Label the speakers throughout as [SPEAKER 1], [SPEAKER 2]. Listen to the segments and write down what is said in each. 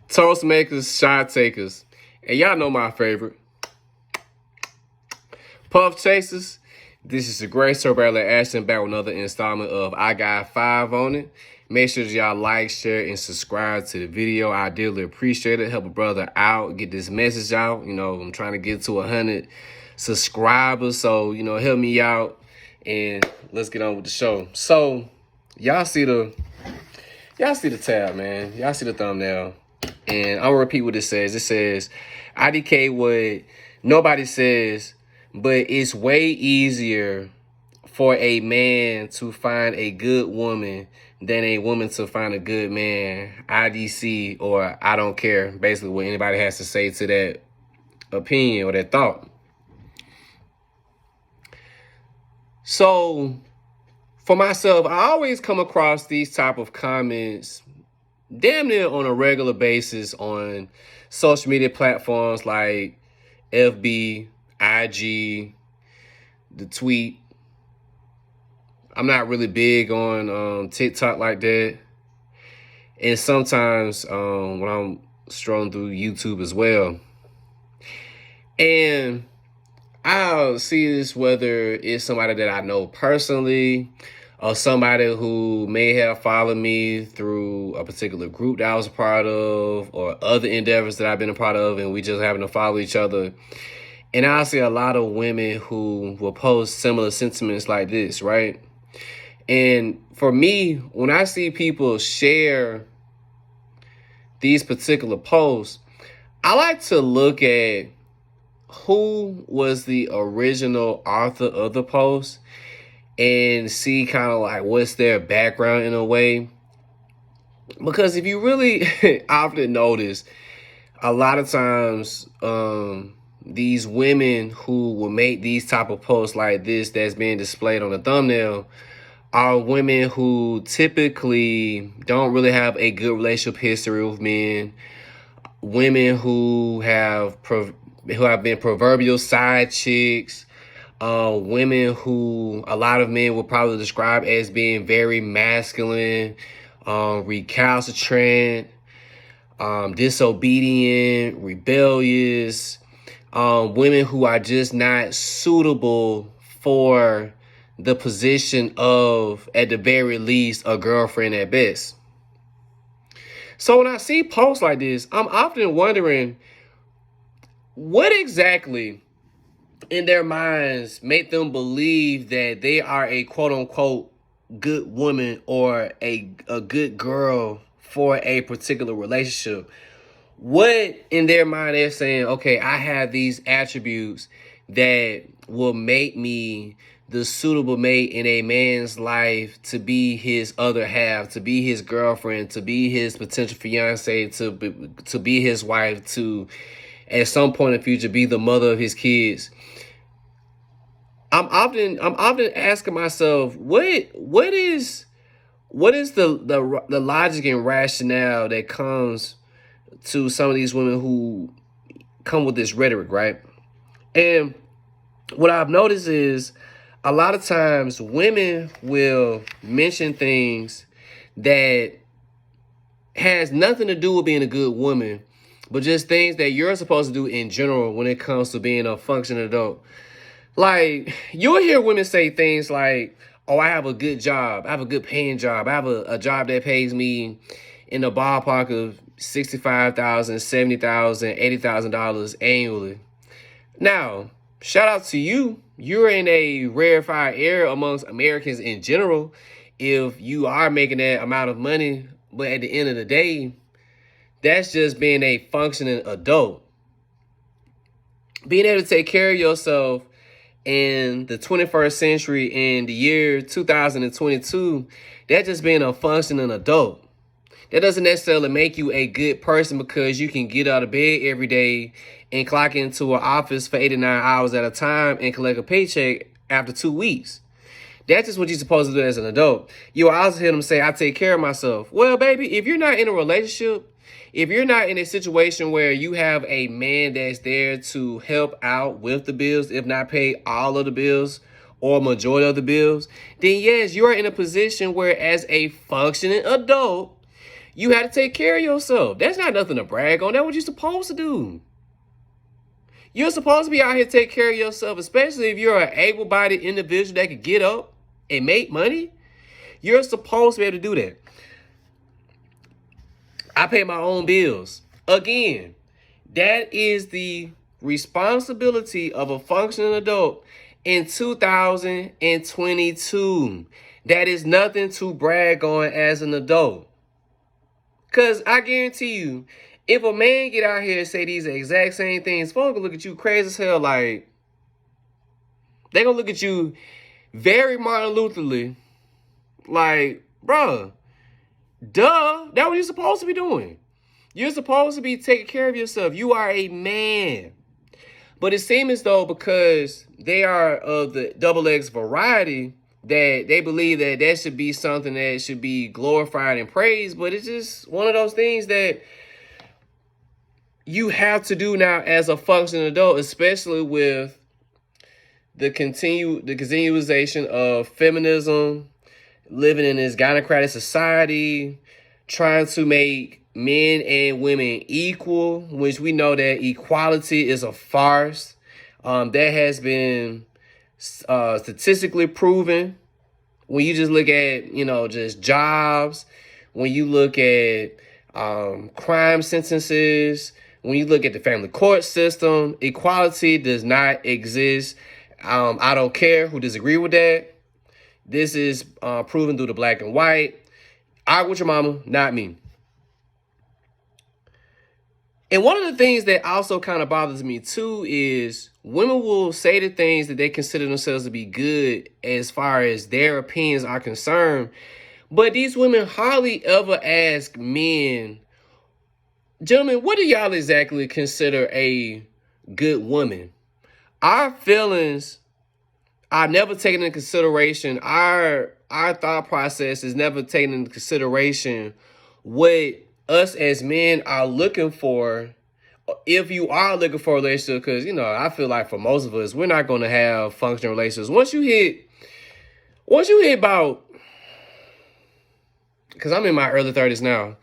[SPEAKER 1] Toast makers, shot takers. And y'all know my favorite. Puff chasers. This is the great Sir Bradley Ashton back with another installment of I Got 5 on it. Make sure y'all like, share, and subscribe to the video. I dearly appreciate it. Help a brother out, get this message out. You know, I'm trying to get to 100 subscribers. So, you know, help me out. And let's get on with the show. So, y'all see the tab, man. Y'all see the thumbnail. And I'll repeat what it says. It says, IDK what nobody says, but it's way easier for a man to find a good woman than a woman to find a good man. IDC, or I don't care, basically what anybody has to say to that opinion or that thought. So for myself, I always come across these type of comments damn near on a regular basis on social media platforms like FB, IG, the tweet. I'm not really big on TikTok like that. And sometimes when I'm strolling through YouTube as well. And I'll see this whether it's somebody that I know personally or somebody who may have followed me through a particular group that I was a part of or other endeavors that I've been a part of, and we just happen to follow each other. And I see a lot of women who will post similar sentiments like this, right? And for me, when I see people share these particular posts, I like to look at who was the original author of the post and see kind of like what's their background in a way. Because if you really often notice, a lot of times these women who will make these type of posts like this that's being displayed on the thumbnail are women who typically don't really have a good relationship history with men, women who have been proverbial side chicks, women who a lot of men would probably describe as being very masculine, recalcitrant, disobedient, rebellious, women who are just not suitable for the position of, at the very least, a girlfriend at best. So when I see posts like this, I'm often wondering what exactly in their minds make them believe that they are a quote-unquote good woman or a good girl for a particular relationship. What in their mind they're saying, okay, I have these attributes that will make me the suitable mate in a man's life to be his other half, to be his girlfriend, to be his potential fiance, to be his wife, to at some point in the future be the mother of his kids. I'm often asking myself, what is the logic and rationale that comes to some of these women who come with this rhetoric, right? And what I've noticed is a lot of times women will mention things that has nothing to do with being a good woman, but just things that you're supposed to do in general when it comes to being a functioning adult. Like, you'll hear women say things like, oh, I have a good job. I have a good paying job. I have a job that pays me in the ballpark of $65,000, $70,000, $80,000 annually. Now, shout out to you. You're in a rarefied area amongst Americans in general if you are making that amount of money. But at the end of the day, that's just being a functioning adult. Being able to take care of yourself in the 21st century, in the year 2022, that's just being a functioning adult. That doesn't necessarily make you a good person because you can get out of bed every day and clock into an office for 89 hours at a time and collect a paycheck after 2 weeks. That's just what you're supposed to do as an adult. You also hear them say, I take care of myself. Well, baby, if you're not in a relationship, if you're not in a situation where you have a man that's there to help out with the bills, if not pay all of the bills or majority of the bills, then yes, you are in a position where as a functioning adult, You had to take care of yourself. That's not nothing to brag on. That's what you're supposed to do. You're supposed to be out here to take care of yourself, especially if you're an able-bodied individual that can get up and make money. You're supposed to be able to do that. I pay my own bills. Again, that is the responsibility of a functioning adult in 2022. That is nothing to brag on as an adult. Because I guarantee you, if a man get out here and say these exact same things, folks gonna look at you crazy as hell. Like, they gonna look at you very Martin Lutherly. Like, bruh, duh, that's what you're supposed to be doing. You're supposed to be taking care of yourself. You are a man. But it seems as though because they are of the double X variety, that they believe that that should be something that should be glorified and praised. But it's just one of those things that you have to do now as a functioning adult, especially with the continuation of feminism, living in this gynocratic society, trying to make men and women equal, which we know that equality is a farce. That has been statistically proven. When you just look at, just jobs, when you look at crime sentences, when you look at the family court system, equality does not exist. I don't care who disagree with that. This is proven through the black and white. I with your mama, not me. And one of the things that also kind of bothers me too is women will say the things that they consider themselves to be good as far as their opinions are concerned. But these women hardly ever ask men, gentlemen, what do y'all exactly consider a good woman? Our feelings are never taken into consideration. Our thought process is never taken into consideration what us as men are looking for. If you are looking for a relationship, because, I feel like for most of us, we're not going to have functional relationships. Once you hit about, because I'm in my early 30s now,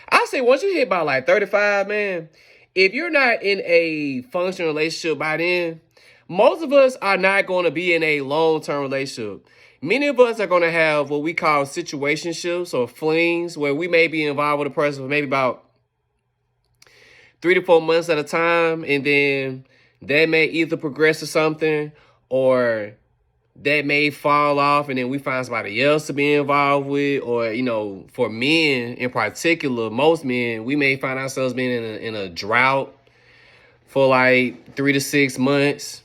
[SPEAKER 1] I say once you hit about like 35, man, if you're not in a functional relationship by then, most of us are not going to be in a long-term relationship. Many of us are going to have what we call situationships or flings, where we may be involved with a person for maybe about 3 to 4 months at a time, and then that may either progress to something or that may fall off, and then we find somebody else to be involved with. Or, for men in particular, most men, we may find ourselves being in a drought for like 3 to 6 months.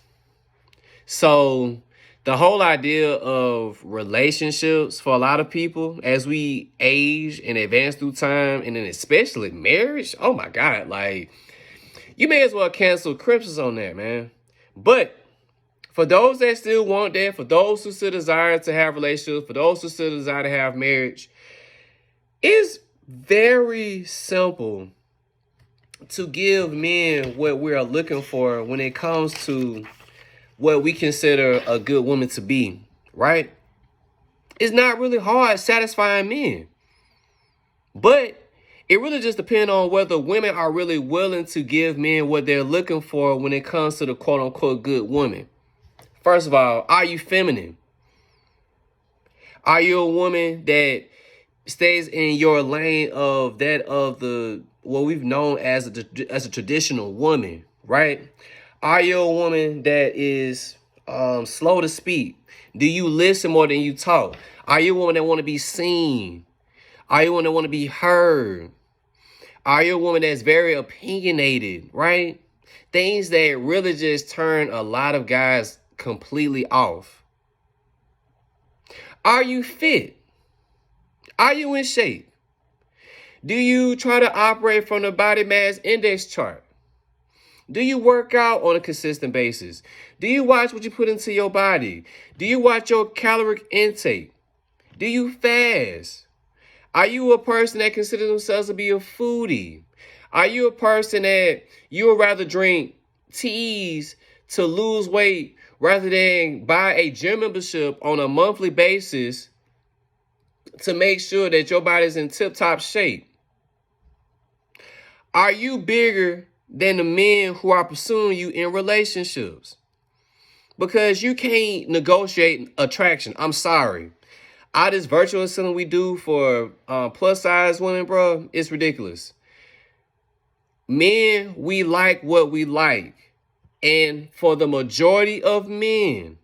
[SPEAKER 1] So the whole idea of relationships for a lot of people as we age and advance through time, and then especially marriage, oh my God, like, you may as well cancel Christmas on that, man. But for those that still want that, for those who still desire to have relationships, for those who still desire to have marriage, it's very simple to give men what we're looking for when it comes to what we consider a good woman to be, right? It's not really hard satisfying men. But it really just depends on whether women are really willing to give men what they're looking for when it comes to the quote-unquote good woman. First of all, are you feminine? Are you a woman that stays in your lane of what we've known as a traditional woman, right? Are you a woman that is slow to speak? Do you listen more than you talk? Are you a woman that want to be seen? Are you a woman that want to be heard? Are you a woman that's very opinionated, right? Things that really just turn a lot of guys completely off. Are you fit? Are you in shape? Do you try to operate from the body mass index chart? Do you work out on a consistent basis? Do you watch what you put into your body? Do you watch your caloric intake? Do you fast? Are you a person that considers themselves to be a foodie? Are you a person that you would rather drink teas to lose weight rather than buy a gym membership on a monthly basis to make sure that your body's in tip-top shape? Are you bigger than the men who are pursuing you in relationships? Because you can't negotiate attraction. I'm sorry. All this virtual selling we do for plus size women, bro, it's ridiculous. Men, we like what we like. And for the majority of men,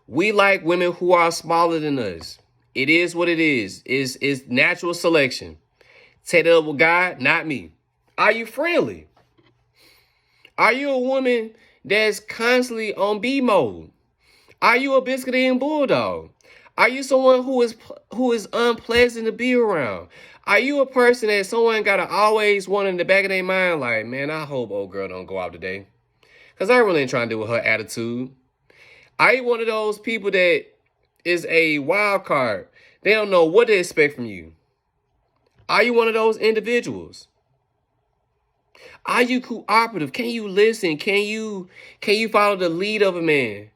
[SPEAKER 1] we like women who are smaller than us. It is what it is. It's natural selection. Take it up with God, not me. Are you friendly? Are you a woman that's constantly on B mode? Are you a biscuit eating bulldog? Are you someone who is unpleasant to be around? Are you a person that someone gotta always want in the back of their mind, like, man, I hope old girl don't go out today, cause I really ain't trying to deal with her attitude. Are you one of those people that is a wild card? They don't know what to expect from you. Are you one of those individuals? Are you cooperative? Can you listen? Can you follow the lead of a man?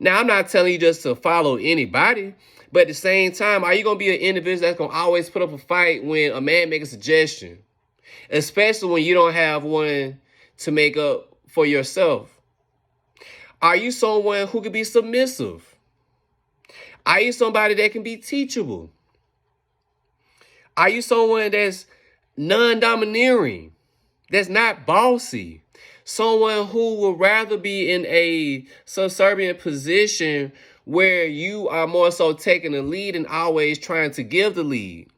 [SPEAKER 1] Now, I'm not telling you just to follow anybody, but at the same time, are you going to be an individual that's going to always put up a fight when a man makes a suggestion? Especially when you don't have one to make up for yourself. Are you someone who can be submissive? Are you somebody that can be teachable? Are you someone that's non-domineering, that's not bossy? Someone who would rather be in a subservient position where you are more so taking the lead and always trying to give the lead?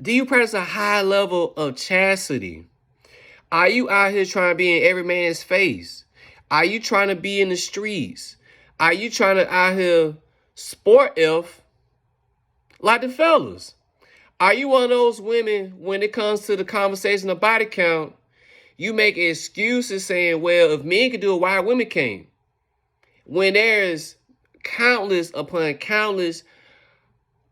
[SPEAKER 1] Do you practice a high level of chastity? Are you out here trying to be in every man's face? Are you trying to be in the streets? Are you trying to out here sport F like the fellas? Are you one of those women, when it comes to the conversation of body count, you make excuses saying, well, if men can do it, why women can't? When there's countless upon countless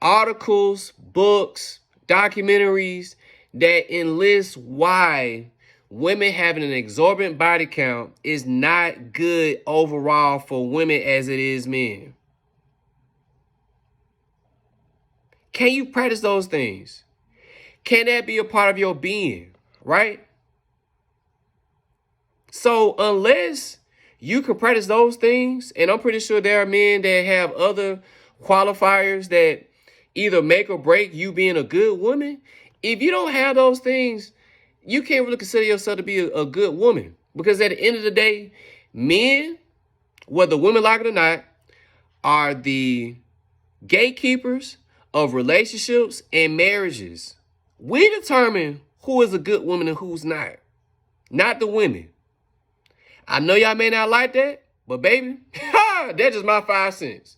[SPEAKER 1] articles, books, documentaries that enlist why women having an exorbitant body count is not good overall for women as it is men. Can you practice those things? Can that be a part of your being, right? So unless you can practice those things, and I'm pretty sure there are men that have other qualifiers that either make or break you being a good woman. If you don't have those things, you can't really consider yourself to be a good woman. Because at the end of the day, men, whether women like it or not, are the gatekeepers of relationships and marriages. We determine who is a good woman and who's not the women. I know y'all may not like that, but baby, that's just my 5 cents.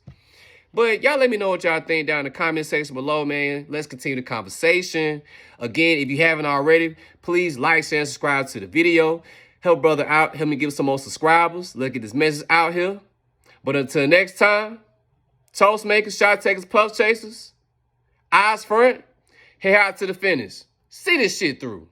[SPEAKER 1] But y'all let me know what y'all think down in the comment section below, man. Let's continue the conversation. Again, if you haven't already, please like, share, and subscribe to the video. Help brother out. Help me give some more subscribers. Let's get this message out here. But until next time, toast makers, shot takers, puff chasers, eyes front, head out to the finish. See this shit through.